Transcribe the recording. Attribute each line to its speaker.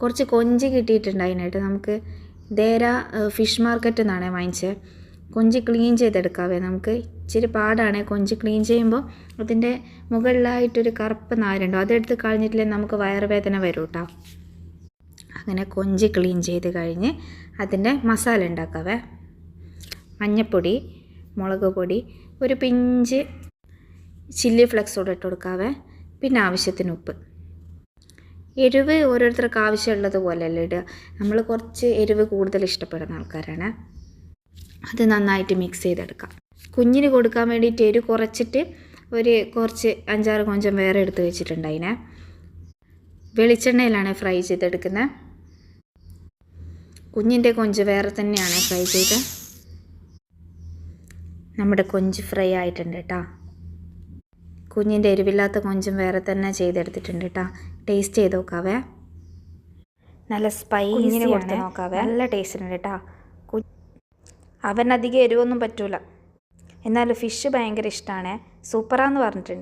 Speaker 1: കുറച്ച് കൊഞ്ച് കിട്ടിയിട്ടുണ്ട് അതിനായിട്ട്. നമുക്ക് ദേര ഫിഷ് മാർക്കറ്റിൽ നിന്നാണ് വാങ്ങിച്ചത്. കൊഞ്ച് ക്ലീൻ ചെയ്തെടുക്കാവേ. നമുക്ക് ഇച്ചിരി പാടാണ് കൊഞ്ച് ക്ലീൻ ചെയ്യുമ്പോൾ. അതിൻ്റെ മുകളിലായിട്ടൊരു കറുപ്പ് നാരുണ്ടോ, അതെടുത്ത് കളഞ്ഞിട്ടില്ലേ നമുക്ക് വയറുവേദന വരും കേട്ടോ. അങ്ങനെ കൊഞ്ച് ക്ലീൻ ചെയ്ത് കഴിഞ്ഞ് അതിൻ്റെ മസാല ഉണ്ടാക്കാവേ. മഞ്ഞൾപ്പൊടി, മുളക് പൊടി, ഒരു പിഞ്ച് ചില്ലി ഫ്ലെക്സ് കൂടെ ഇട്ട് കൊടുക്കാവേ. പിന്നെ ആവശ്യത്തിന് ഉപ്പ്. എരിവ് ഓരോരുത്തർക്ക് ആവശ്യമുള്ളത് പോലെയല്ലേ ഇടുക. നമ്മൾ കുറച്ച് എരിവ് കൂടുതൽ ഇഷ്ടപ്പെടുന്ന ആൾക്കാരാണ്. അത് നന്നായിട്ട് മിക്സ് ചെയ്തെടുക്കാം. കുഞ്ഞിന് കൊടുക്കാൻ വേണ്ടിയിട്ട് എരിവ് കുറച്ചിട്ട് കുറച്ച് 5-6 കൊഞ്ചം വേറെ എടുത്ത് വെച്ചിട്ടുണ്ട്. അതിനെ വെളിച്ചെണ്ണയിലാണ് ഫ്രൈ ചെയ്തെടുക്കുന്നത്. കുഞ്ഞിൻ്റെ കൊഞ്ച് വേറെ തന്നെയാണ് ഫ്രൈ ചെയ്ത്. നമ്മുടെ കൊഞ്ച് ഫ്രൈ ആയിട്ടുണ്ട് കേട്ടോ. കുഞ്ഞിൻ്റെ എരിവില്ലാത്ത കൊഞ്ചും വേറെ തന്നെ ചെയ്തെടുത്തിട്ടുണ്ട് കേട്ടോ. ടേസ്റ്റ് ചെയ്ത് നോക്കാവേ. നല്ല സ്പൈസി കൊടുത്ത് നോക്കാവേ. നല്ല ടേസ്റ്റ് ഉണ്ട് കേട്ടോ. അവനധികം എരിവൊന്നും പറ്റൂല. എന്നാലും ഫിഷ് ഭയങ്കര ഇഷ്ടമാണ്. സൂപ്പറാന്ന് പറഞ്ഞിട്ടുണ്ട്.